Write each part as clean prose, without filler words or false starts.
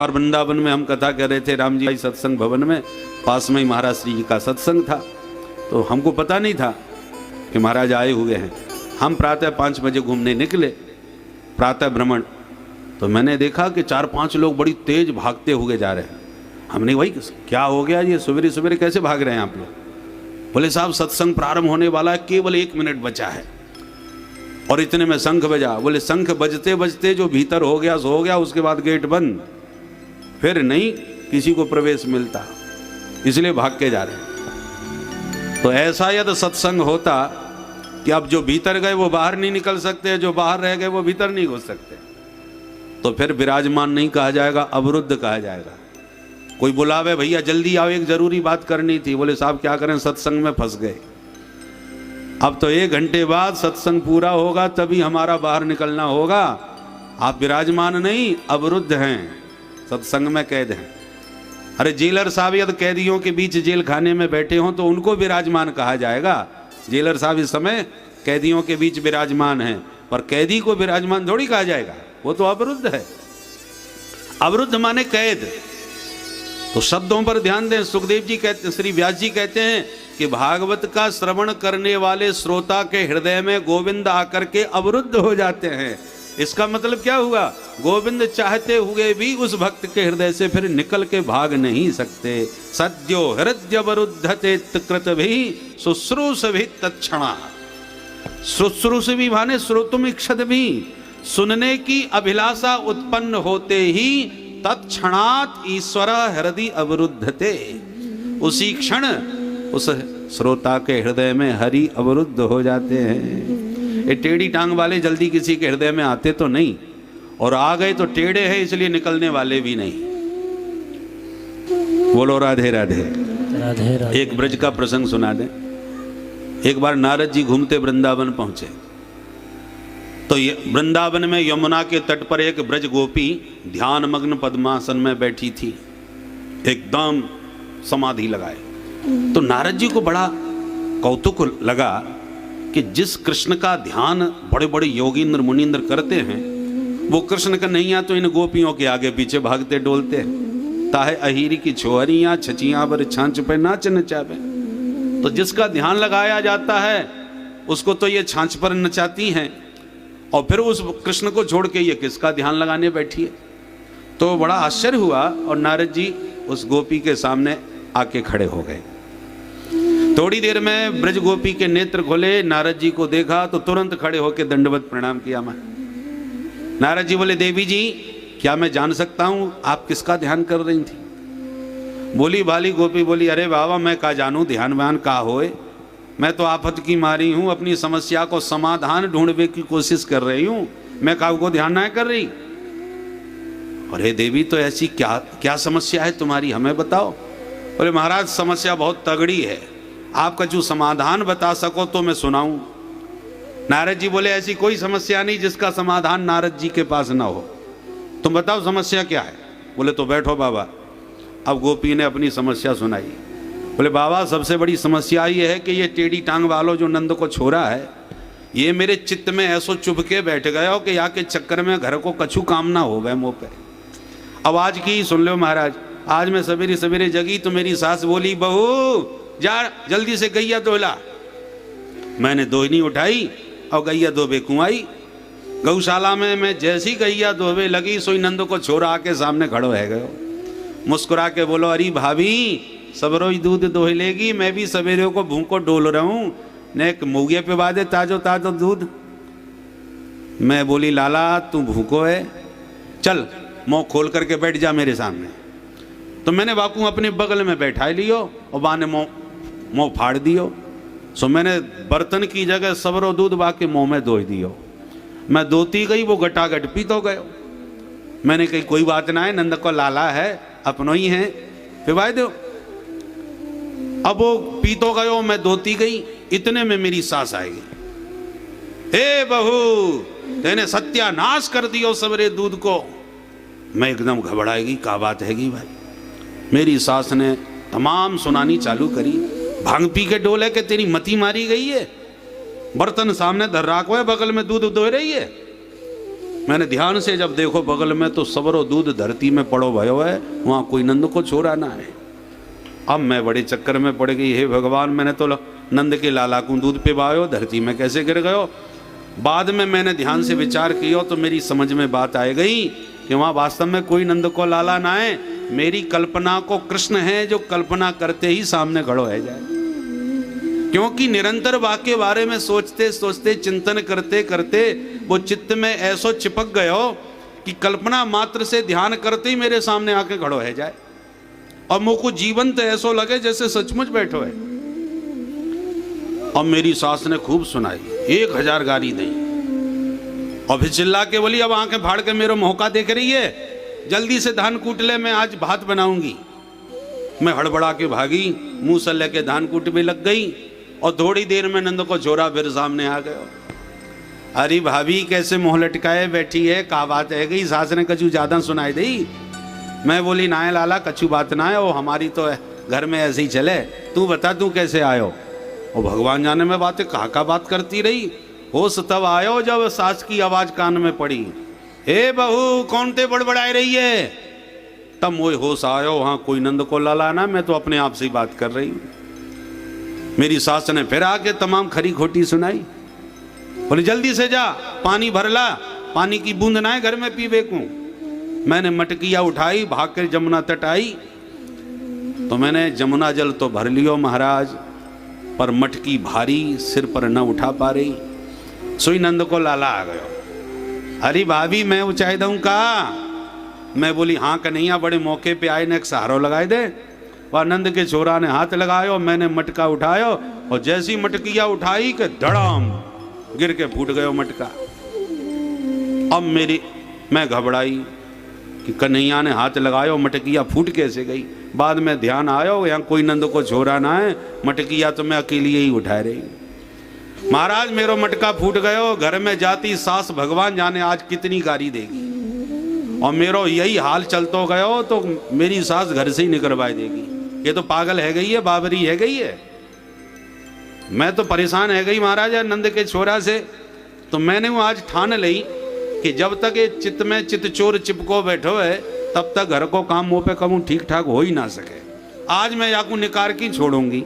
और वृंदावन में हम कथा कर रहे थे राम जी सत्संग भवन में, पास में ही महाराज श्री जी का सत्संग था। तो हमको पता नहीं था कि महाराज आए हुए हैं। हम प्रातः 5 बजे घूमने निकले, प्रातः भ्रमण। तो मैंने देखा कि 4-5 लोग बड़ी तेज भागते हुए जा रहे हैं। हमने भाई क्या हो गया, ये सवेरे सवेरे कैसे भाग रहे हैं आप लोग? बोले साहब सत्संग प्रारंभ होने वाला है, केवल 1 मिनट बचा है। और इतने में शंख बजा। बोले शंख बजते बजते जो भीतर हो गया सो हो गया, उसके बाद गेट बंद, फिर नहीं किसी को प्रवेश मिलता, इसलिए भाग के जा रहे हैं। तो ऐसा यदि सत्संग होता कि अब जो भीतर गए वो बाहर नहीं निकल सकते, जो बाहर रह गए वो भीतर नहीं घुस सकते, तो फिर विराजमान नहीं कहा जाएगा, अवरुद्ध कहा जाएगा। कोई बुलावे भैया जल्दी आओ, एक जरूरी बात करनी थी। बोले साहब क्या करें, सत्संग में फंस गए। अब तो 1 घंटे बाद सत्संग पूरा होगा, तभी हमारा बाहर निकलना होगा। आप विराजमान नहीं, अवरुद्ध हैं, सत्संग में कैद हैं। अरे जेलर साहब यदि कैदियों के बीच जेल खाने में बैठे हों तो उनको विराजमान कहा जाएगा। जेलर साहब इस समय कैदियों के बीच विराजमान हैं, पर कैदी को विराजमान थोड़ी कहा जाएगा, वो तो अवरुद्ध है। अवरुद्ध माने कैद। तो शब्दों पर ध्यान दें। सुखदेव जी कहते, श्री व्यास जी कहते हैं कि भागवत का श्रवण करने वाले श्रोता के हृदय में गोविंद आकर के अवरुद्ध हो जाते हैं। इसका मतलब क्या हुआ? गोविंद चाहते हुए भी उस भक्त के हृदय से फिर निकल के भाग नहीं सकते। सद्यो हृदय अवरुद्धते कृत भी शुश्रूष भी तत्क्षणा। शुश्रूष भी माने श्रोतुम इक्षत भी, सुनने की अभिलाषा उत्पन्न होते ही तत्क्षणात ईश्वर हृदय अवरुद्धते। उसी क्षण उस श्रोता के हृदय में हरि अवरुद्ध हो जाते हैं। ये टेढ़ी टांग वाले जल्दी किसी के हृदय में आते तो नहीं, और आ गए तो टेढ़े हैं इसलिए निकलने वाले भी नहीं। बोलो राधे राधे राधे राधे। एक ब्रज का प्रसंग सुना दें। एक बार नारद जी घूमते वृंदावन पहुंचे, तो वृंदावन में यमुना के तट पर एक ब्रज गोपी ध्यान मग्न पद्मासन में बैठी थी, एकदम समाधि लगाए। तो नारद जी को बड़ा कौतुक लगा कि जिस कृष्ण का ध्यान बड़े बड़े योगींद्र मुनींद्र करते हैं, वो कृष्ण का नहीं आ तो इन गोपियों के आगे पीछे भागते डोलते हैं। ताहे अहीरी की छोहरियां छचियां बर छांच पे नाच नचावे। तो जिसका ध्यान लगाया जाता है उसको तो ये छांच पर नचाती हैं, और फिर उस कृष्ण को छोड़ के ये किसका ध्यान लगाने बैठी है। तो बड़ा आश्चर्य हुआ, और नारद जी उस गोपी के सामने आके खड़े हो गए। थोड़ी देर में ब्रज गोपी के नेत्र खोले, नारद जी को देखा तो तुरंत खड़े होकर दंडवत प्रणाम किया। मैं नारद जी बोले, देवी जी क्या मैं जान सकता हूं आप किसका ध्यान कर रही थी? बोली भाली गोपी बोली, अरे बाबा मैं का जानू ध्यान व्यान का होए, मैं तो आफत की मारी हूं, अपनी समस्या को समाधान ढूंढने की कोशिश कर रही हूं, मैं काऊ को ध्यान ना कर रही। अरे देवी तो ऐसी क्या क्या समस्या है तुम्हारी, हमें बताओ। बोले महाराज समस्या बहुत तगड़ी है, आपका जो समाधान बता सको तो मैं सुनाऊं। नारद जी बोले, ऐसी कोई समस्या नहीं जिसका समाधान नारद जी के पास ना हो, तुम बताओ समस्या क्या है। बोले तो बैठो बाबा। अब गोपी ने अपनी समस्या सुनाई। बोले बाबा सबसे बड़ी समस्या ये है कि ये टेढ़ी टांग वालों जो नंद को छोड़ा है, ये मेरे चित्त में ऐसो चुभ के बैठ गया हो कि यहाँ के चक्कर में घर को कछु काम ना हो गए मुँह पे। अब आज की सुन लो महाराज, आज मैं सवेरे सवेरे जगी तो मेरी सास बोली, बहू जा जल्दी से गैया धोला। मैंने दोहनी उठाई और गैया धोबे कुआई। गौशाला में मैं जैसी गैया धोबे लगी, सोई नंद को छोरा आके सामने खड़ो है गयो। मुस्कुरा के बोलो, अरे भाभी सब रोज दूध दोह लेगी, मैं भी सवेरे को भूखो डोल रहा हूँ, ने एक मुगिया पे बादे ताजो ताजो दूध। मैं बोली लाला तू भूखो है, चल मुँह खोल करके बैठ जा मेरे सामने। तो मैंने बापू अपने बगल में बैठा लियो और बा ने मुँह फाड़ दियो। सो मैंने बर्तन की जगह सबरो दूध बाके मुँह में दो दियो। मैं दोती गई, वो गटागट पी तो गयो। मैंने कही कोई बात ना है, नंद को लाला है, अपनो ही है, पिवाए दो। अब वो पी तो गयो, मैं दोती गई। इतने में मेरी सास आएगी, हे बहू तेने सत्यानाश कर दियो सबरे दूध को। मैं एकदम घबराएगी, क्या बात हैगी भाई। मेरी सास ने तमाम सुनानी चालू करी, भांग पी के डोले के तेरी मती मारी गई है, बर्तन सामने धर राखो है, बगल में दूध दो रही है। मैंने ध्यान से जब देखो बगल में तो सबरो दूध धरती में पड़ो भयो है, वहां कोई नंद को छोरा ना है। अब मैं बड़े चक्कर में पड़ गई, हे भगवान मैंने तो नंद के लाला को दूध पिवायो, धरती में कैसे गिर गयो। बाद में मैंने ध्यान से विचार किया तो मेरी समझ में बात आ गई कि वहाँ वास्तव में कोई नंद को लाला ना है, मेरी कल्पना को कृष्ण है जो कल्पना करते ही सामने खड़ो है जाए। क्योंकि निरंतर वाक्य बारे में सोचते सोचते चिंतन करते करते वो चित्त में ऐसो चिपक गयो कि कल्पना मात्र से ध्यान करते ही मेरे सामने आके खड़ो है जाए और मुझको जीवंत ऐसो लगे जैसे सचमुच बैठो है। अब मेरी सास ने खूब सुनाई, 1000 गाली दी और फिर चिल्ला के बोली, अब आंखें फाड़ के मेरा मौका देख रही है, जल्दी से धान कूट ले, मैं आज भात बनाऊंगी। मैं हड़बड़ा के भागी, मुंह से लेके धान कूट भी लग गई और थोड़ी देर में नंद को झोरा फिर सामने आ गया। अरे भाभी कैसे मुंह लटकाए बैठी है, का बात है गई? सास ने कछु ज्यादा सुनाई दी। मैं बोली ना है लाला, कछु बात ना है, वो हमारी तो घर में ऐसे ही चले, तू बता तू कैसे आयो? और भगवान जाने में बातें कहा बात करती रही। होश तब आयो जब सास की आवाज कान में पड़ी, हे बहू कौन ते बड़बड़ाई रही है? तब मोह होश आयो, वहां कोई नंद को लाला ना, मैं तो अपने आप से ही बात कर रही हूं। मेरी सास ने फिर आके तमाम खरी खोटी सुनाई, बोले जल्दी से जा पानी भर ला, पानी की बूंद ना है घर में पीवे को। मैंने मटकिया उठाई, भाग कर जमुना तट आई, तो मैंने जमुना जल तो भर लियो महाराज, पर मटकी भारी सिर पर न उठा पा रही। सोई नंद को लाला आ गयो। अरे भाभी मैं ऊंचाई दूं का? मैं बोली हाँ कन्हैया, बड़े मौके पे आए ने एक सहारो लगाए दे। वह नंद के छोरा ने हाथ लगायो, मैंने मटका उठायो और जैसी मटकिया उठाई कि धड़ाम गिर के फूट गयो मटका। अब मैं घबराई कि कन्हैया ने हाथ लगायो, मटकिया फूट कैसे गई। बाद में ध्यान आयो यहाँ कोई नंद को छोरा ना है, मटकिया तो मैं अकेली ही उठा रही। महाराज मेरो मटका फूट गयो, घर में जाती सास भगवान जाने आज कितनी गारी देगी, और मेरो यही हाल चलतो गयो तो मेरी सास घर से ही निकलवाई देगी। ये तो पागल है गई है, बाबरी है गई है। मैं तो परेशान है गई महाराज नंद के छोरा से। तो मैंने वो आज ठान ली कि जब तक ये चित्त में चित्त चोर चिपको बैठो है तब तक घर को काम मुँह पे कहूँ ठीक ठाक हो ही ना सके। आज मैं याकू निकार की छोड़ूंगी।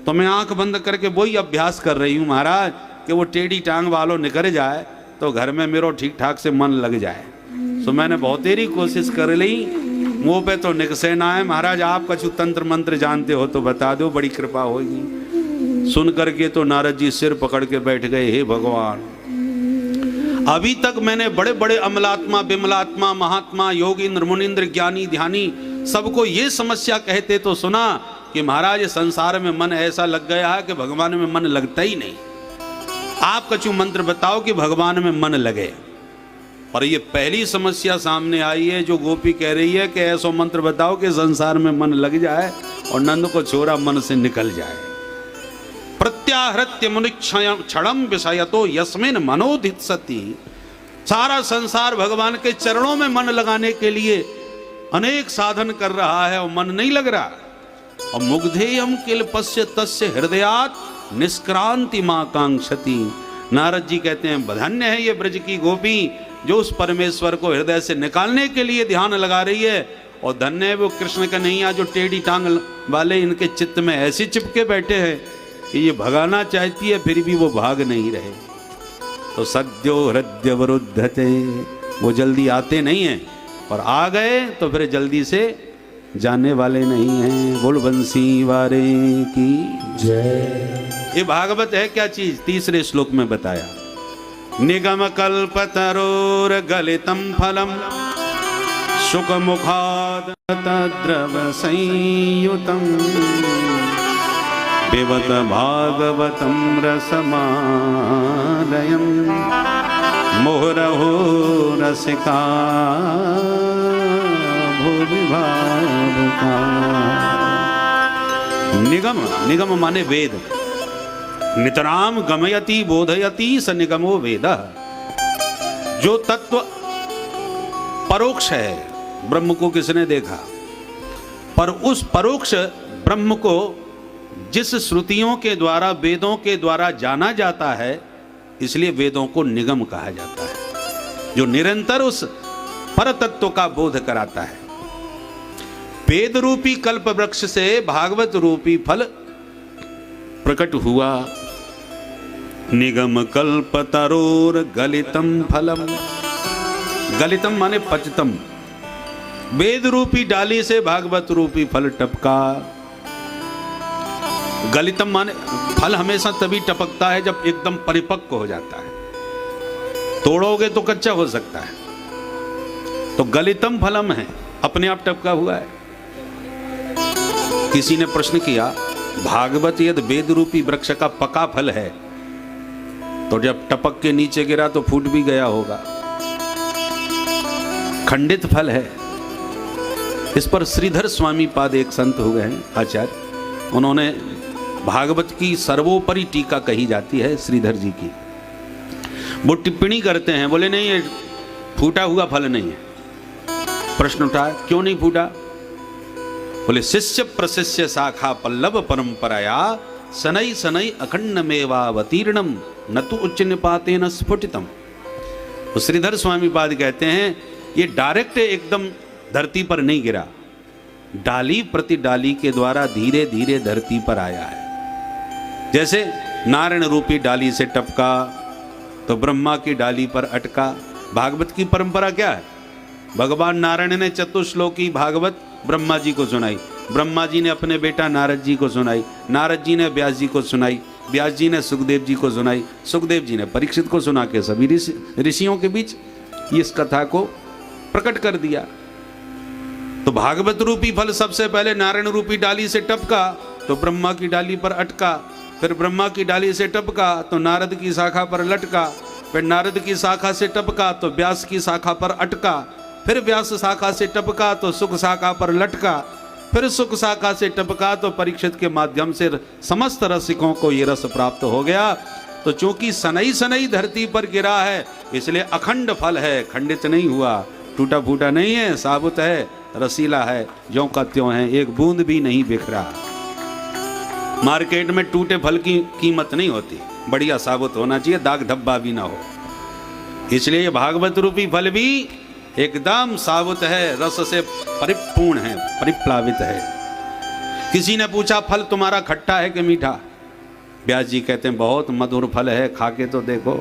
तो मैं आंख बंद करके वही अभ्यास कर रही हूँ महाराज कि वो टेढ़ी टांग वालों निकल जाए तो घर में मेरो ठीक ठाक से मन लग जाए। तो मैंने बहुत तेरी कोशिश कर ली, मुँह पे तो निकसे ना है। महाराज आप कछु तंत्र मंत्र जानते हो तो बता दो, बड़ी कृपा होगी। सुन करके तो नारद जी सिर पकड़ के बैठ गए, हे भगवान अभी तक मैंने बड़े बड़े अमलात्मा बिमलात्मा महात्मा योगींद्र मुनिंद्र ज्ञानी ध्यानी सबको ये समस्या कहते तो सुना कि महाराज संसार में मन ऐसा लग गया है कि भगवान में मन लगता ही नहीं। आप कछु मंत्र बताओ कि भगवान में मन लगे। और ये पहली समस्या सामने आई है जो गोपी कह रही है कि ऐसा मंत्र बताओ कि संसार में मन लग जाए और नंद को छोरा मन से निकल जाए। प्रत्याहृत्य मुनिक्षणम विषयतो यस्मिन मनोधित सती। सारा संसार भगवान के चरणों में मन लगाने के लिए अनेक साधन कर रहा है और मन नहीं लग रहा। और मुग्धेयम किल पश्य तस्य हृदयात निष्क्रांति मां कांक्षति। नारद जी कहते हैं धन्य है ये ब्रज की गोपी जो उस परमेश्वर को हृदय से निकालने के लिए ध्यान लगा रही है। और धन्य है वो कृष्ण कन्हैया जो टेढ़ी टांग वाले इनके चित्त में ऐसे चिपके बैठे हैं कि ये भगाना चाहती है फिर भी वो भाग नहीं रहे। तो सद्यो हृदय वरुद्धते, वो जल्दी आते नहीं हैं और आ गए तो फिर जल्दी से जाने वाले नहीं हैं। बोल बंसी वारे की जय। ये भागवत है क्या चीज? तीसरे श्लोक में बताया, निगम कल्पतरोर गलितम फलम शुक मुखाद तद्रव संयुतम पिबत भागवतम रसमालयम मोहरहो रसिका भूमि भावुका। निगम, निगम माने वेद। नितराम गमयति बोधयति स निगमो वेद। जो तत्व परोक्ष है, ब्रह्म को किसने देखा, पर उस परोक्ष ब्रह्म को जिस श्रुतियों के द्वारा वेदों के द्वारा जाना जाता है इसलिए वेदों को निगम कहा जाता है। जो निरंतर उस परतत्व का बोध कराता है। वेद रूपी कल्प वृक्ष से भागवत रूपी फल प्रकट हुआ। निगम कल्प तरोर गलितम फलम, गलितम माने पचतम, वेद रूपी डाली से भागवत रूपी फल टपका। गलितम माने फल हमेशा तभी टपकता है जब एकदम परिपक्व हो जाता है, तोड़ोगे तो कच्चा हो सकता है। तो गलितम फलम है, अपने आप टपका हुआ है। किसी ने प्रश्न किया, भागवत यदि वेद रूपी वृक्ष का पका फल है तो जब टपक के नीचे गिरा तो फूट भी गया होगा, खंडित फल है। इस पर श्रीधर स्वामी पाद एक संत हुए हैं आचार्य, उन्होंने भागवत की सर्वोपरि टीका कही जाती है श्रीधर जी की, वो टिप्पणी करते हैं, बोले नहीं ये फूटा हुआ फल नहीं है। प्रश्न उठा, क्यों नहीं फूटा? बोले शिष्य प्रशिष्य शाखा पल्लव परंपराया सनई सनई अखंड मेवावतीर्णम न तो उच्च निपाते न स्फुटितम। श्रीधर स्वामी पाद कहते हैं ये डायरेक्ट एकदम धरती पर नहीं गिरा, डाली प्रति डाली के द्वारा धीरे धीरे धरती पर आया है। जैसे नारायण रूपी डाली से टपका तो ब्रह्मा की डाली पर अटका। भागवत की परंपरा क्या है? भगवान नारायण ने चतुश्लोकी भागवत ब्रह्मा जी को सुनाई, ब्रह्मा जी ने अपने बेटा नारद जी को सुनाई, नारद जी ने व्यास जी को सुनाई, व्यास जी ने सुखदेव जी को सुनाई, सुखदेव जी ने परीक्षित को सुना के सभी ऋषियों के बीच इस कथा को प्रकट कर दिया। तो भागवत रूपी फल सबसे पहले नारायण रूपी डाली से टपका तो ब्रह्मा की डाली पर अटका, फिर ब्रह्मा की डाली से टपका तो नारद की शाखा पर लटका, फिर नारद की शाखा से टपका तो व्यास की शाखा पर अटका, फिर व्यास शाखा से टपका तो सुख शाखा पर लटका, फिर सुख शाखा से टपका तो परीक्षित के माध्यम से समस्त रसिकों को ये रस प्राप्त हो गया। तो चूंकि सनई सनई धरती पर गिरा है इसलिए अखंड फल है, खंडित नहीं हुआ, टूटा फूटा नहीं है, साबुत है, रसीला है, ज्यों का त्यों है, एक बूंद भी नहीं बिखरा। मार्केट में टूटे फल की कीमत नहीं होती, बढ़िया साबुत होना चाहिए, दाग धब्बा भी ना हो। इसलिए ये भागवत रूपी फल भी एकदम साबुत है, रस से परिपूर्ण है, परिप्लावित है। किसी ने पूछा फल तुम्हारा खट्टा है कि मीठा? व्यास जी कहते हैं बहुत मधुर फल है, खा के तो देखो।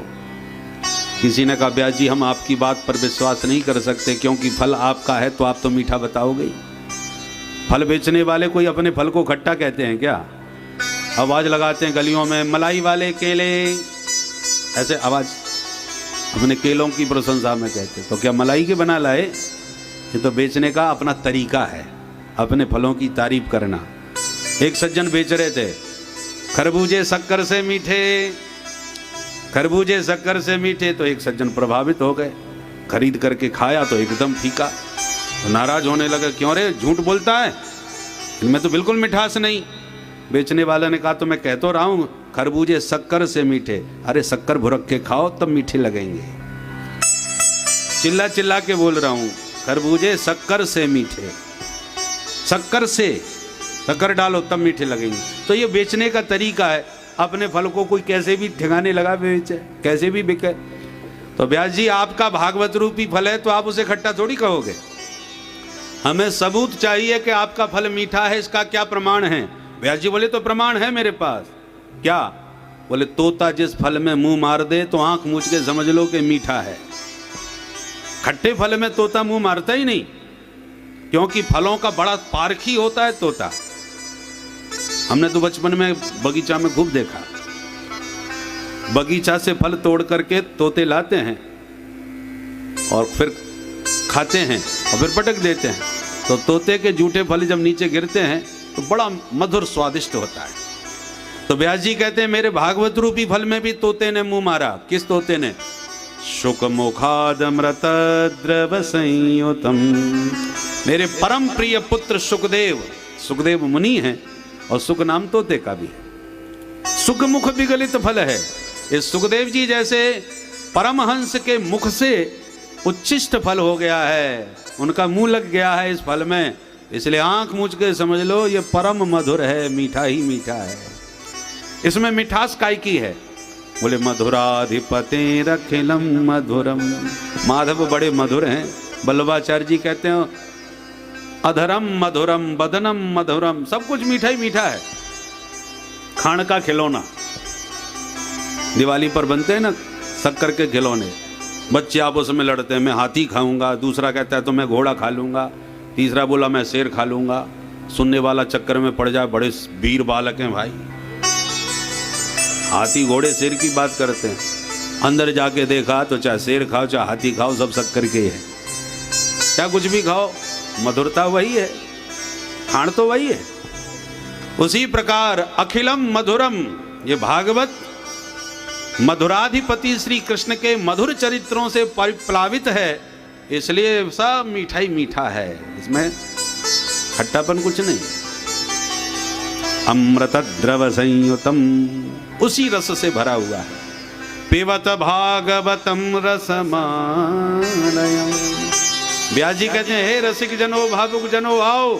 किसी ने कहा व्यास जी हम आपकी बात पर विश्वास नहीं कर सकते क्योंकि फल आपका है तो आप तो मीठा बताओगे ही। फल बेचने वाले कोई अपने फल को खट्टा कहते हैं क्या? आवाज लगाते हैं गलियों में, मलाई वाले केले, ऐसे आवाज अपने केलों की प्रशंसा में कहते। तो क्या मलाई के बना लाए? ये तो बेचने का अपना तरीका है, अपने फलों की तारीफ करना। एक सज्जन बेच रहे थे खरबूजे शक्कर से मीठे, खरबूजे शक्कर से मीठे, तो एक सज्जन प्रभावित हो गए, खरीद करके खाया तो एकदम फीका। तो नाराज होने लगे, क्यों रे झूठ बोलता है, इनमें तो बिल्कुल मिठास नहीं। बेचने वाले ने कहा तो मैं कह तो रहा हूं खरबूजे शक्कर से मीठे, अरे शक्कर भुरक के खाओ तब मीठे लगेंगे। चिल्ला चिल्ला के बोल रहा हूं खरबूजे शक्कर से मीठे, शक्कर से शक्कर डालो तब मीठे लगेंगे। तो ये बेचने का तरीका है, अपने फल को कोई कैसे भी ठिकाने लगा बेचे, कैसे भी बिके। तो व्यास जी आपका भागवत रूपी फल है तो आप उसे खट्टा थोड़ी कहोगे, हमें सबूत चाहिए कि आपका फल मीठा है, इसका क्या प्रमाण है? व्यास जी बोले तो प्रमाण है मेरे पास। क्या? बोले तोता जिस फल में मुंह मार दे तो आंख मूछ के समझ लो कि मीठा है। खट्टे फल में तोता मुंह मारता ही नहीं, क्योंकि फलों का बड़ा पारखी होता है तोता। हमने तो बचपन में बगीचा में खूब देखा, बगीचा से फल तोड़ करके तोते लाते हैं और फिर खाते हैं और फिर पटक देते हैं। तो तोते के जूठे फल जब नीचे गिरते हैं तो बड़ा मधुर स्वादिष्ट होता है। तो व्यास जी कहते हैं मेरे भागवत रूपी फल में भी तोते ने मुंह मारा। किस तोते ने? शुक मुखादमृत द्रव संयुतम। मेरे परम प्रिय पुत्र सुखदेव, सुखदेव मुनि हैं और सुख नाम तोते का भी है। सुख मुख विगलित फल है। इस सुखदेव जी जैसे परमहंस के मुख से उच्छिष्ट फल हो गया है, उनका मुंह लग गया है इस फल में, इसलिए आंख मूछ के समझ लो ये परम मधुर है, मीठा ही मीठा है। इसमें मिठास काय की है? बोले मधुराधिपते रखिलम मधुरम। माधव बड़े मधुर हैं। वल्लभाचार्य जी कहते हैं अधरम मधुरम बदनम मधुरम, सब कुछ मीठा ही मीठा है। खाण का खिलौना दिवाली पर बनते हैं ना, शक्कर के खिलौने। बच्चे आपस में लड़ते हैं, मैं हाथी खाऊंगा, दूसरा कहता है तो मैं घोड़ा खा लूंगा, तीसरा बोला मैं शेर खा लूंगा। सुनने वाला चक्कर में पड़ जाए, बड़े वीर बालक हैं भाई, हाथी घोड़े शेर की बात करते हैं। अंदर जाके देखा तो चाहे शेर खाओ चाहे हाथी खाओ, सब शक्कर के है। चाहे कुछ भी खाओ, मधुरता वही है, खाण तो वही है। उसी प्रकार अखिलम मधुरम, ये भागवत मधुराधिपति श्री कृष्ण के मधुर चरित्रों से परिप्लावित है, इसलिए सब मीठा ही मीठा है, इसमें खट्टापन कुछ नहीं। अमृत द्रव संयुतम, उसी रस से भरा हुआ है। पिबत भागवतम रसमालयम। व्यास जी कहते हैं हे रसिक जनो भावुक जनो आओ,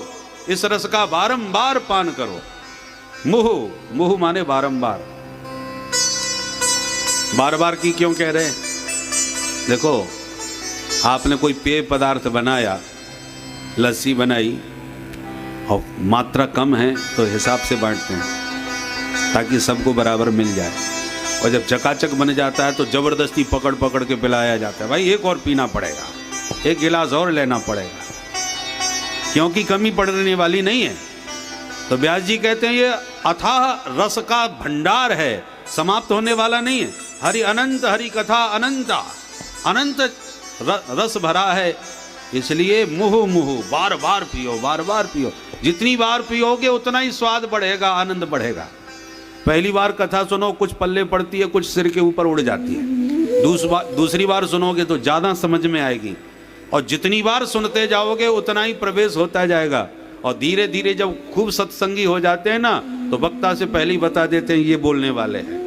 इस रस का बारंबार पान करो। मुहु, मुहु माने बारंबार। बार बार की क्यों कह रहे हैं? देखो आपने कोई पेय पदार्थ बनाया, लस्सी बनाई और मात्रा कम है तो हिसाब से बांटते हैं ताकि सबको बराबर मिल जाए। और जब चकाचक बन जाता है तो जबरदस्ती पकड़ पकड़ के पिलाया जाता है, भाई एक और पीना पड़ेगा, एक गिलास और लेना पड़ेगा, क्योंकि कमी पड़ने वाली नहीं है। तो व्यास जी कहते हैं ये अथाह रस का भंडार है, समाप्त होने वाला नहीं है। हरि अनंत, हरि कथा अनंता, अनंत रस भरा है, इसलिए मुहु मुहु, बार बार पियो, बार बार पियो। जितनी बार पियोगे उतना ही स्वाद बढ़ेगा, आनंद बढ़ेगा। पहली बार कथा सुनो, कुछ पल्ले पड़ती है, कुछ सिर के ऊपर उड़ जाती है। दूसरी बार सुनोगे तो ज़्यादा समझ में आएगी, और जितनी बार सुनते जाओगे उतना ही प्रवेश होता जाएगा। और धीरे धीरे जब खूब सत्संगी हो जाते हैं ना, तो वक्ता से पहले ही बता देते हैं ये बोलने वाले हैं,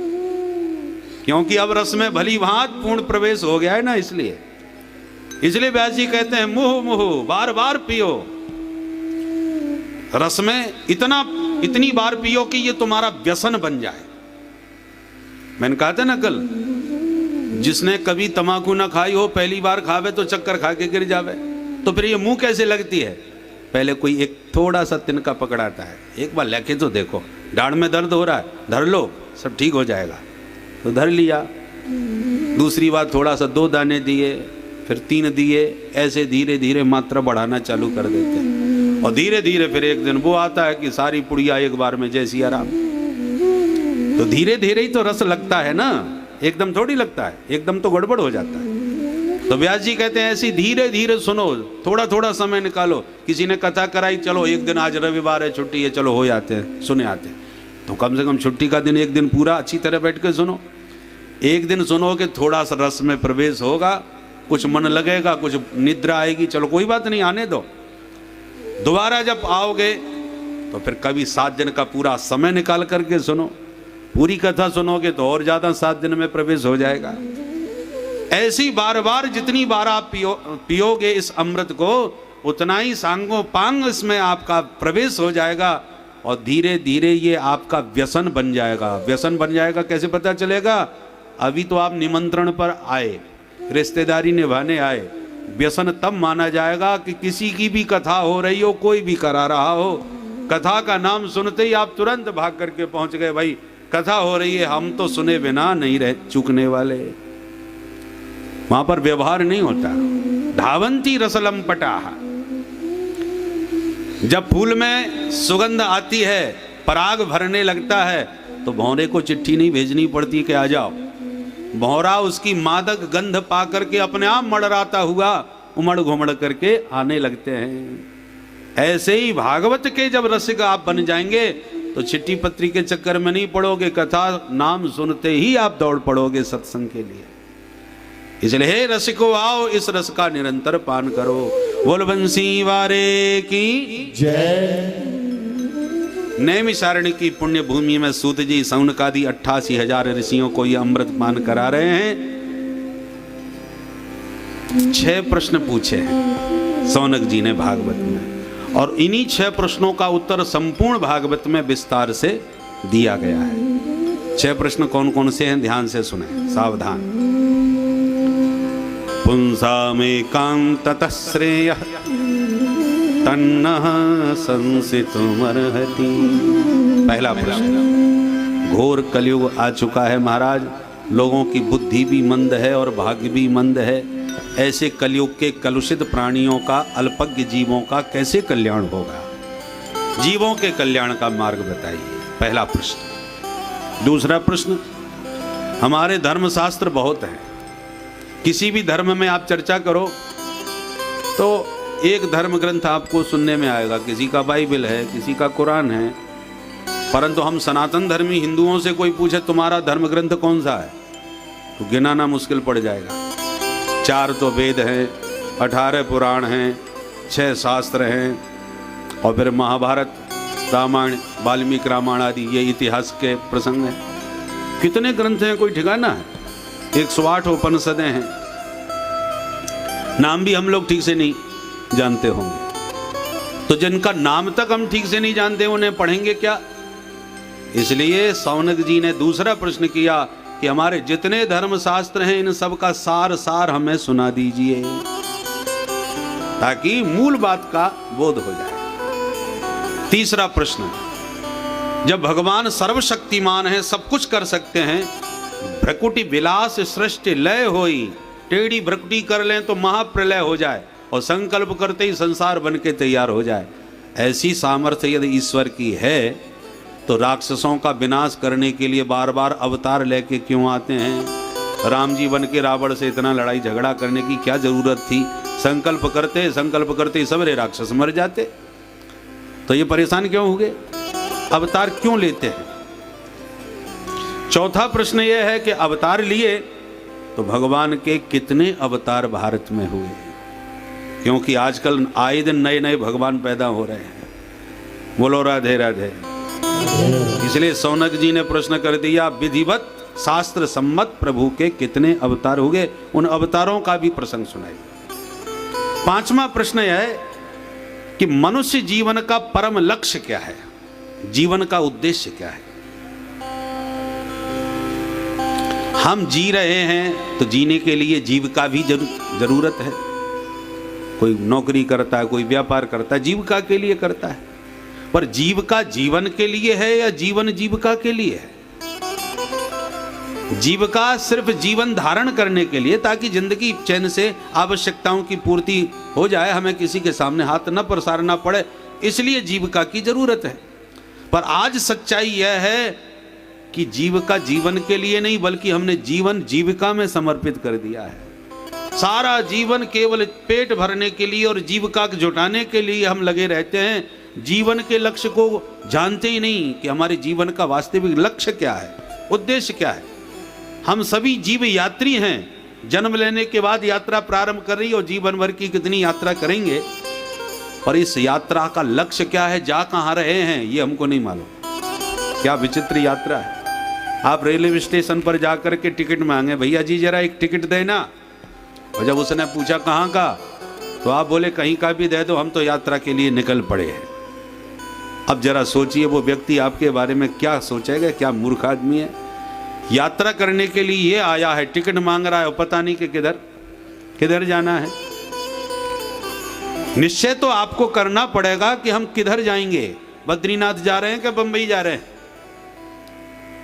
क्योंकि अब रस में भली भांत पूर्ण प्रवेश हो गया है ना। इसलिए व्यास जी कहते हैं मुहु मुहु, बार बार पियो। रस में इतनी बार पियो कि ये तुम्हारा व्यसन बन जाए। मैंने कहा था ना कल, जिसने कभी तमाकू ना खाई हो, पहली बार खावे तो चक्कर खा के गिर जावे। तो फिर ये मुंह कैसे लगती है? पहले कोई एक थोड़ा सा तिनका पकड़ाता है, एक बार लेके तो देखो, दाढ़ में दर्द हो रहा है, धर लो, सब ठीक हो जाएगा। तो धर लिया। दूसरी बार थोड़ा सा 2 दाने दिए, फिर 3 दिए, ऐसे धीरे धीरे मात्रा बढ़ाना चालू कर देते हैं। और धीरे धीरे फिर एक दिन वो आता है कि सारी पुड़िया एक बार में, जय सिया राम। तो धीरे धीरे ही तो रस लगता है ना, एकदम थोड़ी लगता है, एकदम तो गड़बड़ हो जाता है। तो व्यास जी कहते हैं ऐसी धीरे धीरे सुनो, थोड़ा थोड़ा समय निकालो। किसी ने कथा कराई, चलो एक दिन आज रविवार है, छुट्टी है, चलो हो जाते हैं, सुने आते हैं। तो कम से कम छुट्टी का दिन एक दिन पूरा अच्छी तरह बैठ के सुनो। एक दिन सुनोगे, थोड़ा सा रस में प्रवेश होगा, कुछ मन लगेगा, कुछ निद्रा आएगी, चलो कोई बात नहीं, आने दो। दोबारा जब आओगे तो फिर कभी 7 दिन का पूरा समय निकाल करके सुनो। पूरी कथा सुनोगे तो और ज़्यादा 7 दिन में प्रवेश हो जाएगा। ऐसी बार बार जितनी बार आप पियोगे इस अमृत को, उतना ही सांगो पांग इसमें आपका प्रवेश हो जाएगा। और धीरे धीरे ये आपका व्यसन बन जाएगा। व्यसन बन जाएगा कैसे पता चलेगा? अभी तो आप निमंत्रण पर आए, रिश्तेदारी निभाने आए। व्यसन तब माना जाएगा कि किसी की भी कथा हो रही हो, कोई भी करा रहा हो, कथा का नाम सुनते ही आप तुरंत भाग करके पहुंच गए, भाई कथा हो रही है, हम तो सुने बिना नहीं रह चूकने वाले। वहां पर व्यवहार नहीं होता। धावंती रसलम पटाह, जब फूल में सुगंध आती है, पराग भरने लगता है, तो भौरे को चिट्ठी नहीं भेजनी पड़ती कि आ जाओ। भौरा उसकी मादक गंध पा करके अपने आप मड़राता हुआ उमड़ घुमड़ करके आने लगते हैं। ऐसे ही भागवत के जब रसिक आप बन जाएंगे तो चिट्ठी पत्री के चक्कर में नहीं पड़ोगे, कथा नाम सुनते ही आप दौड़ पड़ोगे सत्संग के लिए। इसलिए हे रसिको आओ, इस रस का निरंतर पान करो। बोल बंसी वारे की जय। नैमिषारण्य की पुण्य भूमि में सूत जी सौनकादि 88,000 ऋषियों को ये अमृत पान करा रहे हैं। 6 प्रश्न पूछे हैं सौनक जी ने भागवत में, और इन्हीं 6 प्रश्नों का उत्तर संपूर्ण भागवत में विस्तार से दिया गया है। 6 प्रश्न कौन कौन से हैं, ध्यान से सुने, सावधान। पुंसामेकांततः श्रेयः तन्नः संसितुमर्हति। पहला प्रश्न, घोर कलयुग आ चुका है महाराज, लोगों की बुद्धि भी मंद है और भाग्य भी मंद है। ऐसे कलयुग के कलुषित प्राणियों का, अल्पज्ञ जीवों का कैसे कल्याण होगा? जीवों के कल्याण का मार्ग बताइए, पहला प्रश्न। दूसरा प्रश्न, हमारे धर्मशास्त्र बहुत हैं, किसी भी धर्म में आप चर्चा करो तो एक धर्म ग्रंथ आपको सुनने में आएगा, किसी का बाइबल है, किसी का कुरान है, परंतु हम सनातन धर्मी हिंदुओं से कोई पूछे तुम्हारा धर्म ग्रंथ कौन सा है तो गिनाना मुश्किल पड़ जाएगा। 4 तो वेद हैं, 18 पुराण हैं, 6 शास्त्र हैं, और फिर महाभारत, रामायण, वाल्मीकि रामायण आदि ये इतिहास के प्रसंग हैं। कितने ग्रंथ हैं, कोई ठिकाना है? 108 उपनिषदें हैं, नाम भी हम लोग ठीक से नहीं जानते होंगे, तो जिनका नाम तक हम ठीक से नहीं जानते उन्हें पढ़ेंगे क्या? इसलिए सौनक जी ने दूसरा प्रश्न किया कि हमारे जितने धर्मशास्त्र हैं इन सब का सार हमें सुना दीजिए, ताकि मूल बात का बोध हो जाए। तीसरा प्रश्न, जब भगवान सर्वशक्तिमान है, सब कुछ कर सकते हैं, भ्रकुटी विलास सृष्टि लय होई, टेढ़ी भ्रकुटी कर लें तो महाप्रलय हो जाए और संकल्प करते ही संसार बन के तैयार हो जाए, ऐसी सामर्थ्य यदि ईश्वर की है तो राक्षसों का विनाश करने के लिए बार बार अवतार लेके क्यों आते हैं? राम जी बन के रावण से इतना लड़ाई झगड़ा करने की क्या जरूरत थी? संकल्प करते सबरे राक्षस मर जाते, तो ये परेशान क्यों हो गए? अवतार क्यों लेते हैं? चौथा प्रश्न यह है कि अवतार लिए तो भगवान के कितने अवतार भारत में हुए? क्योंकि आजकल आए दिन नए नए भगवान पैदा हो रहे हैं। बोलो राधे राधे। इसलिए सौनक जी ने प्रश्न कर दिया, विधिवत शास्त्र सम्मत प्रभु के कितने अवतार हुए, उन अवतारों का भी प्रसंग सुनाइए। 5वां प्रश्न यह है कि मनुष्य जीवन का परम लक्ष्य क्या है, जीवन का उद्देश्य क्या है? हम जी रहे हैं तो जीने के लिए जीविका भी जरूरत है। कोई नौकरी करता है, कोई व्यापार करता है, जीविका के लिए करता है, पर जीविका जीवन के लिए है या जीवन जीविका के लिए है? जीविका सिर्फ जीवन धारण करने के लिए, ताकि जिंदगी चैन से आवश्यकताओं की पूर्ति हो जाए, हमें किसी के सामने हाथ न पसारना पड़े, इसलिए जीविका की जरूरत है। पर आज सच्चाई यह है कि जीविका जीवन के लिए नहीं, बल्कि हमने जीवन जीविका में समर्पित कर दिया है। सारा जीवन केवल पेट भरने के लिए और जीविका जुटाने के लिए हम लगे रहते हैं, जीवन के लक्ष्य को जानते ही नहीं कि हमारे जीवन का वास्तविक लक्ष्य क्या है, उद्देश्य क्या है। हम सभी जीव यात्री हैं, जन्म लेने के बाद यात्रा प्रारंभ कर रही और जीवन भर की कितनी यात्रा करेंगे, पर इस यात्रा का लक्ष्य क्या है, जा कहाँ रहे हैं, ये हमको नहीं मालूम। क्या विचित्र यात्रा है। आप रेलवे स्टेशन पर जाकर के टिकट मांगे, भैया जी जरा एक टिकट देना, और जब उसने पूछा कहाँ का, तो आप बोले कहीं का भी दे दो, हम तो यात्रा के लिए निकल पड़े हैं। अब जरा सोचिए वो व्यक्ति आपके बारे में क्या सोचेगा, क्या मूर्ख आदमी है। यात्रा करने के लिए ये आया है, टिकट मांग रहा है और पता नहीं कि किधर किधर जाना है। निश्चय तो आपको करना पड़ेगा कि हम किधर जाएंगे, बद्रीनाथ जा रहे हैं कि बंबई जा रहे हैं।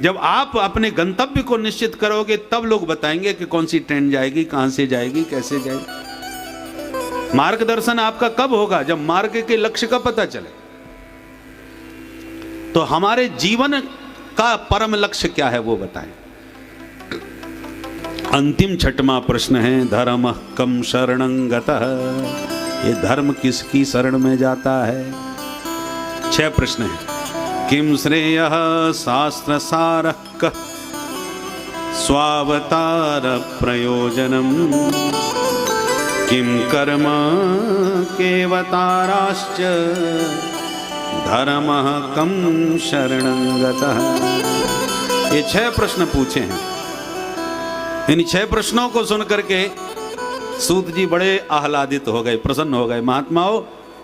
जब आप अपने गंतव्य को निश्चित करोगे तब लोग बताएंगे कि कौन सी ट्रेन जाएगी, कहां से जाएगी, कैसे जाएगी। मार्गदर्शन आपका कब होगा, जब मार्ग के लक्ष्य का पता चले। तो हमारे जीवन का परम लक्ष्य क्या है वो बताएं। अंतिम 6वां प्रश्न है, धर्म कम शरणं गतः, ये धर्म किसकी शरण में जाता है? 6 प्रश्न है। किम श्रेयः शास्त्र सारः स्वावतार प्रयोजनम, किम कर्म केवताराश्च धर्मः कम शरणं गतः। ये 6 प्रश्न पूछे हैं। इन 6 प्रश्नों को सुनकर के सूत जी बड़े आह्लादित हो गए, प्रसन्न हो गए। महात्माओं,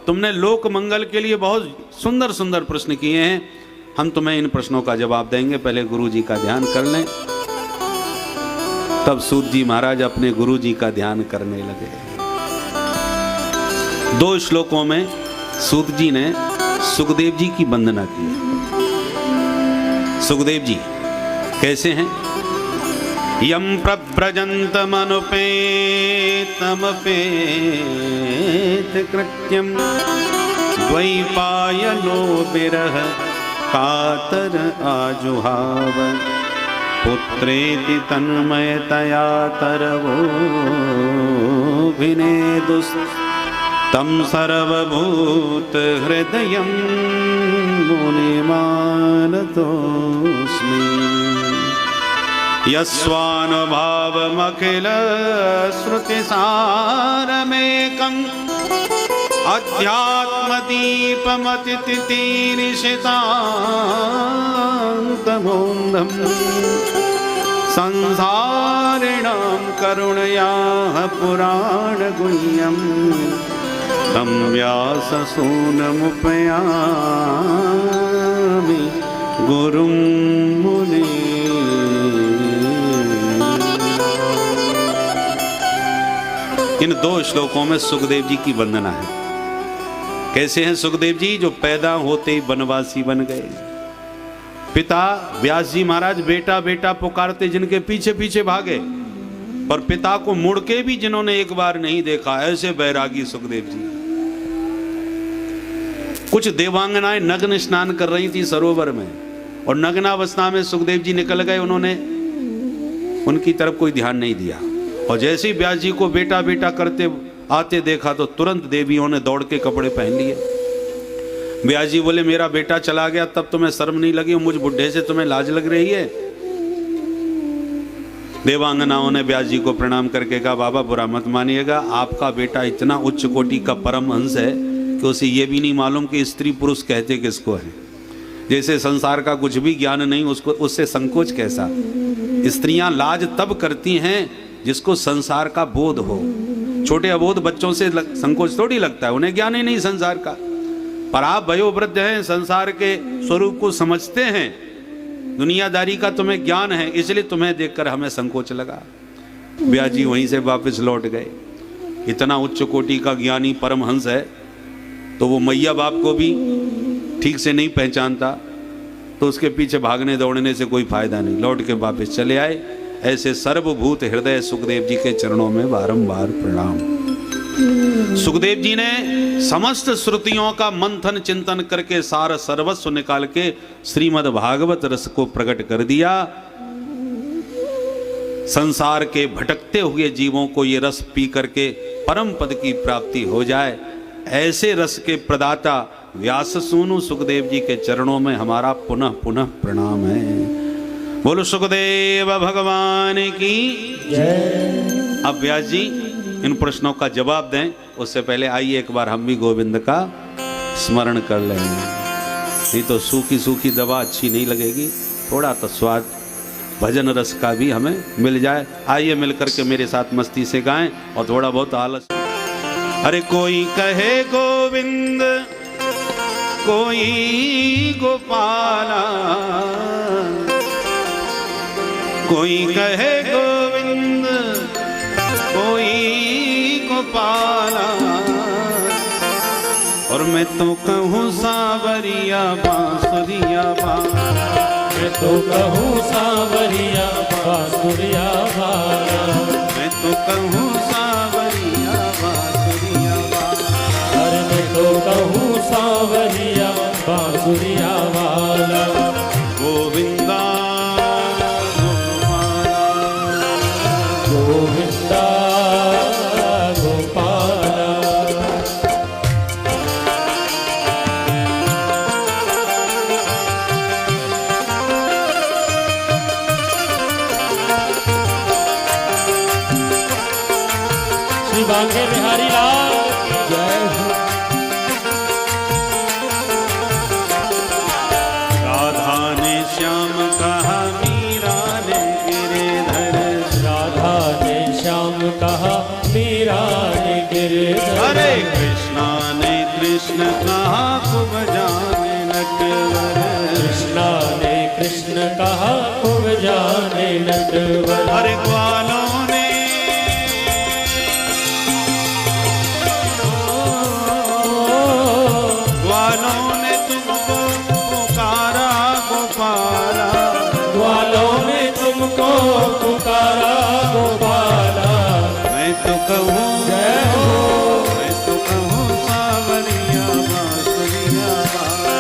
तुमने लोक मंगल के लिए बहुत सुंदर सुंदर प्रश्न किए हैं, हम तुम्हें इन प्रश्नों का जवाब देंगे, पहले गुरु जी का ध्यान कर लें। तब सूत जी महाराज अपने गुरु जी का ध्यान करने लगे। 2 श्लोकों में सूत जी ने सुखदेव जी की वंदना की। सुखदेव जी कैसे हैं? यम प्रव्रजन्तमनुपेतमपेत कृत्यम द्वैपायनो विरह कातर आजुहाव पुत्रेति तन्मयतया तरवोभिनेदुस्तं सर्वभूत हृदयं मुनिमानतोऽस्मि। यस्वानुभावमखिल श्रुतिसारमेकम् अध्यात्मदीपमतिथितीनिशितान्तमोन्धम् संसारिणां करुणयाः पुराणगुह्यं तं व्याससूनमुपयामि गुरुं मुनिम्। इन 2 श्लोकों में सुखदेव जी की वंदना है। कैसे हैं सुखदेव जी? जो पैदा होते ही वनवासी बन गए। पिता व्यास जी महाराज बेटा बेटा पुकारते जिनके पीछे पीछे भागे, पर पिता को मुड़ के भी जिन्होंने एक बार नहीं देखा, ऐसे बैरागी सुखदेव जी। कुछ देवांगनाएं नग्न स्नान कर रही थी सरोवर में, और नग्नावस्था में सुखदेव जी निकल गए। उन्होंने उनकी तरफ कोई ध्यान नहीं दिया, और जैसे ही व्यास जी को बेटा बेटा करते आते देखा तो तुरंत देवियों ने दौड़ के कपड़े पहन लिए। व्यास जी बोले मेरा बेटा चला गया तब तुम्हें शर्म नहीं लगी, मुझ बुढ़े से तुम्हें लाज लग रही है? देवांगनाओं ने व्यास जी को प्रणाम करके कहा बाबा बुरा मत मानिएगा, आपका बेटा इतना उच्च कोटि का परम हंस है कि उसे ये भी नहीं मालूम कि स्त्री पुरुष कहते किसको है। जैसे संसार का कुछ भी ज्ञान नहीं, उसको उससे संकोच कैसा? स्त्रियां लाज तब करती हैं जिसको संसार का बोध हो। छोटे अबोध बच्चों से संकोच थोड़ी लगता है, उन्हें ज्ञान ही नहीं संसार का। पर आप वयोवृद्ध हैं, संसार के स्वरूप को समझते हैं, दुनियादारी का तुम्हें ज्ञान है, इसलिए तुम्हें देखकर हमें संकोच लगा। व्यास जी वहीं से वापस लौट गए। इतना उच्च कोटि का ज्ञानी परमहंस है तो वो मैया बाप को भी ठीक से नहीं पहचानता, तो उसके पीछे भागने दौड़ने से कोई फायदा नहीं। लौट के वापस चले आए। ऐसे सर्वभूत हृदय सुखदेव जी के चरणों में बारंबार प्रणाम। सुखदेव जी ने समस्त श्रुतियों का मंथन चिंतन करके सार सर्वस्व निकाल के श्रीमद् भागवत रस को प्रकट कर दिया। संसार के भटकते हुए जीवों को ये रस पी करके परम पद की प्राप्ति हो जाए, ऐसे रस के प्रदाता व्यास सूनु सुखदेव जी के चरणों में हमारा पुनः पुनः प्रणाम है। बोलो सुखदेव भगवान की जय। अब व्यास जी इन प्रश्नों का जवाब दें, उससे पहले आइए एक बार हम भी गोविंद का स्मरण कर लेंगे। नहीं तो सूखी सूखी दवा अच्छी नहीं लगेगी, थोड़ा तो स्वाद भजन रस का भी हमें मिल जाए। आइए मिलकर के मेरे साथ मस्ती से गाएं और थोड़ा बहुत आलस। अरे कोई कहे गोविंद, कोई गोपाला, कोई कहे गोविंद, कोई गोपाला, और मैं तो कहूँ सावरिया बांसुरिया बाला, मैं तो कहूँ सावरिया बांसुरिया बाला, मैं तो कहूँ सावरिया बांसुरिया बाला, अरे मैं तो कहूँ सावरिया बांसुरिया बाला। गोविंदा गोविंदा गोपाला। श्री बांके बिहारी लाल जय हो। राधा ने श्याम कहा, मीरा ने गिरधर, राधा ने श्याम कहा, मीरा ने गिरधर, हरे कृष्णा ने कृष्ण कहा, खूब जाने नटवर, कृष्ण कहा खूब जाने नटवर। अरे ग्वालों ने तुमको पुकारा गोपाला, ग्वालों ने तुमको पुकारा गोपाला। मैं तो कहूँ जय हो, मैं तो कहूँ सावरिया बांसुरिया वाला,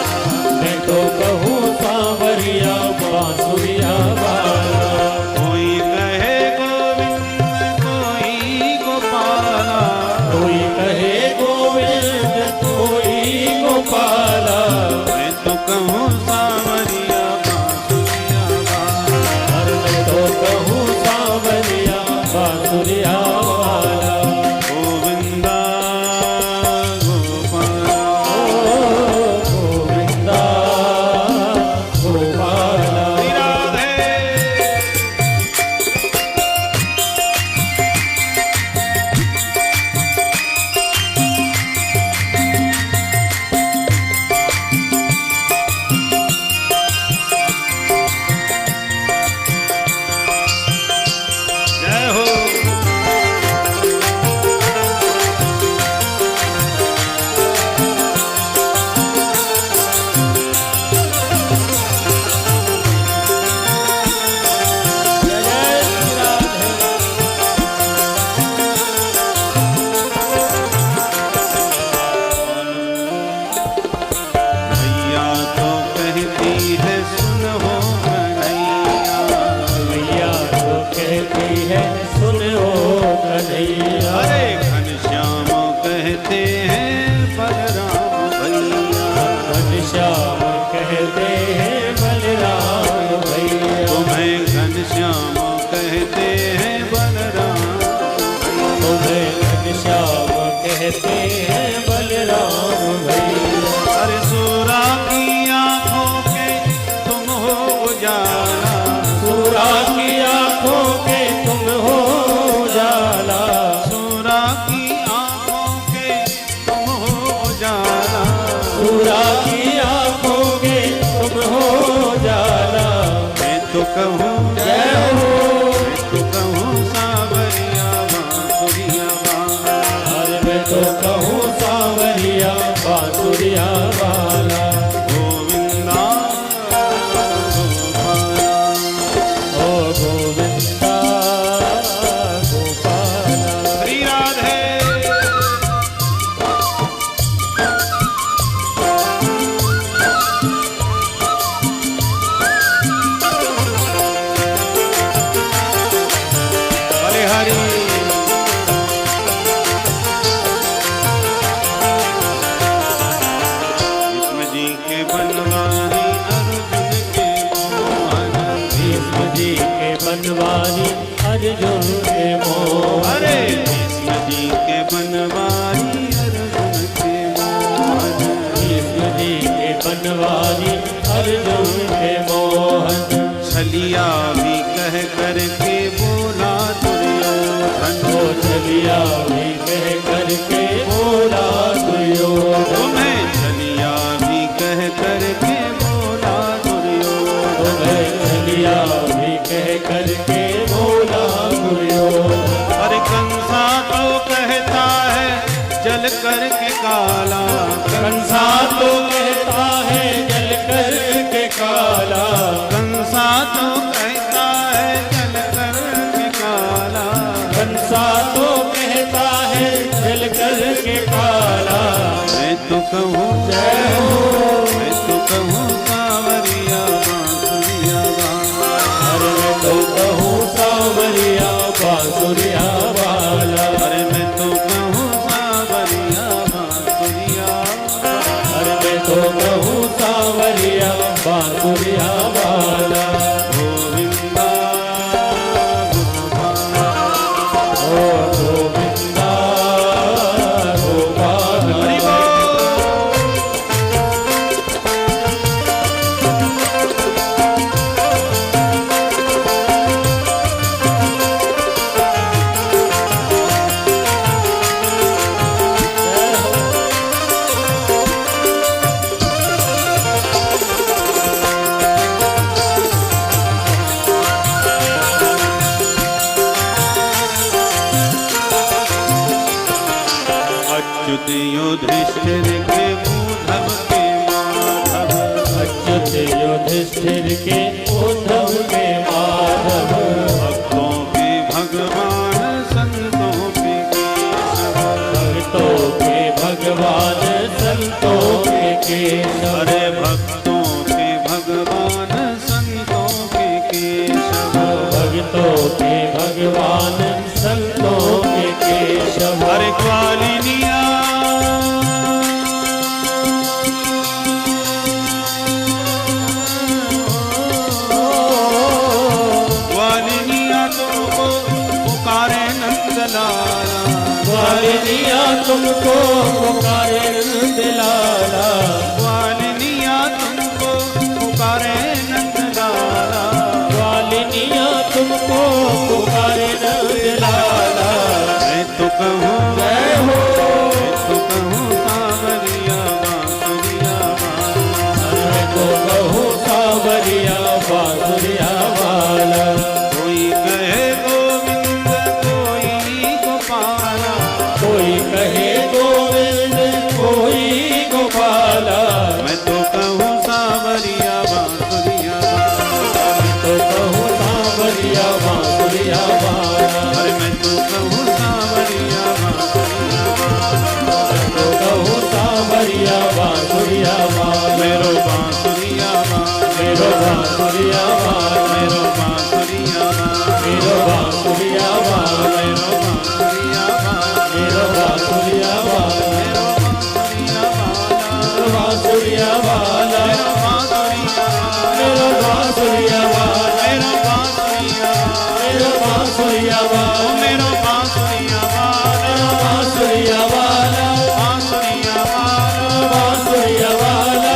मैं तो कहूँ सांवरिया बांसुरिया वाला। कोई कहे गोविंद कोई गोपाला, कोई कहे गोविंद कोई गोपाला। मैं तो कहूँ सावरिया बांसुरिया वाला, मैं तो कहूँ सांवरिया बांसुरिया वाला। गोविंदा गोपाला। गोविंदा गोपाला। राधे जय हो। जय जय श्री राधे। भैया तो कहती है सुन हो कन्हैया, मैया तो कहती है सुन ओ कन्हैया। अरे घनश्याम कहते हैं बलराम भैया, घनश्याम कहते हैं बलराम भैया। तुम्हें घनश्याम कहते हैं बलराम भैया। तुम्हें घनश्याम कहते हैं बलराम भैया। अरे सूरा की आंखों के तुम हो उजाला, सूरा की आंखों के तुम हो उजाला। सूरा की आंखों के तुम हो उजाला, सूरा की आंखों के तुम हो उजाला। मैं तो कहूँ जय हो, मैं तो कहूँ सावरिया बांसुरिया वाला, अरे मैं तो कहूँ सांवरिया बांसुरिया वाला। गोविंदा गोपाला। ओ गोविंदा गोपाला। श्री राधे हरे हरि। भीष्म जी के बनवारी अर्जुन के मोहन, भीष्म जी के बनवारी अर्जुन के मोहन। अरे भीष्म जी के बनवारी अर्जुन के मोहन, भीष्म जी के बनवारी अर्जुन के मोहन। छलिया भी कह करके बोला दुर्योधन, ओ चलिया भी कह करके बोला दुर्योधन। तुम्हें छलिया भी कह करके बोला दुर्योधन, तुम्हें चलिया भी कह करके बोला दुर्योधन। अरे कंसा तो कहता है जल करके काला, कंसा तो कहता है जल करके काला। कंसा तो कहता है जल करके काला, कंसा तो कहता है जल करके काला। मैं तो कहूँ जय हो, मैं तो कहूँ सावरिया बांसुरिया वाला, अरे मैं तो कहूँ सांवरिया बांसुरिया वाला। अरे मैं तो कहूँ सावरिया बांसुरिया, अरे मैं तो कहूँ सांवरिया बांसुरिया वाला। गोविंदा गोपाला। ओ गोविंदा गोपाला। हरि बोल। युधिष्ठिर के उद्धव के माधव भक्तों के भगवान संतों के केशव। भक्तों के भगवान संतों के केशव अरे भक्तों के भगवान संतों के केशव। भक्तों के भगवान संतों के केशव अरे ग्वालिनिया ग्वालिनिया तुमको पुकारे नंदलाला। ग्वालिनिया तुमको पुकारे नंदलाला ग्वालिनिया तुमको पुकारे नंदलाला। ग्वालिनिया तुमको पुकारे नंदलाला मैं तो कहूँ जय हो मैं तो कहूँ सावरिया बांसुरिया वाला। मैं तो कहूँ सावरिया बांसुरिया वाला कोई कहे गोविंद कोई गोपाला। कोई कहे गोविंद कोई गोपाला मैं तो कहूँ सावरिया बांसुरिया वाला। तो कहूँ सावरिया बांसुरिया वाला अरे मैं तो कहूँ सावरिया बांसुरिया वाला। तो कहूँ सावरिया बांसुरिया वाला मेरो बांसुरिया वाला। मेरो बांसुरिया वाला मेरो बांसुरिया वाला। मेरो बांसुरिया वाला मेरो बांसुरिया वाला। मेरो बांसुरिया वाला मेरो बांसुरिया वाला। मेरो बांसुरिया वाला मेरो बांसुरिया वाला। मेरो बांसुरिया वाला मेरो बांसुरिया वाला। मेरो बांसुरिया वाला बांसुरिया वाला। बांसुरिया वाला बांसुरिया वाला।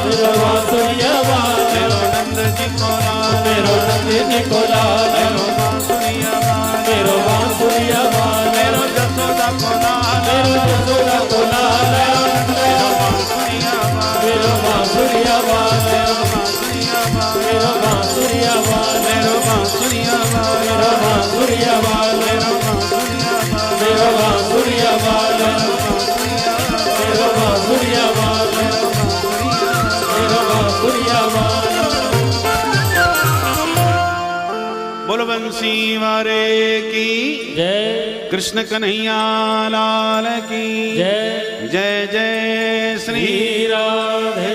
मेरो बांसुरिया वाला मेरो नंद जी को लाल। मेरो नंदिनी को लाल मेरो बांसुरिया वाला। मेरो बांसुरिया वाला मेरो जसोदा को लाल। मेरो जसोदा को लाल मेरो बांसुरिया वाला। मेरो बांसुरिया वाला मेरो बांसुरिया वाला। मेरो बांसुरिया वाला मेरो बांसुरिया वाला। मेरो बांसुरिया वाला मेरो बांसुरिया वाला। मेरो बांसुरिया वाला मेरो बांसुरिया वाला बोलो बंसी वारे की जय कृष्ण कन्हैया लाल की जय जय जय श्री श्री राधे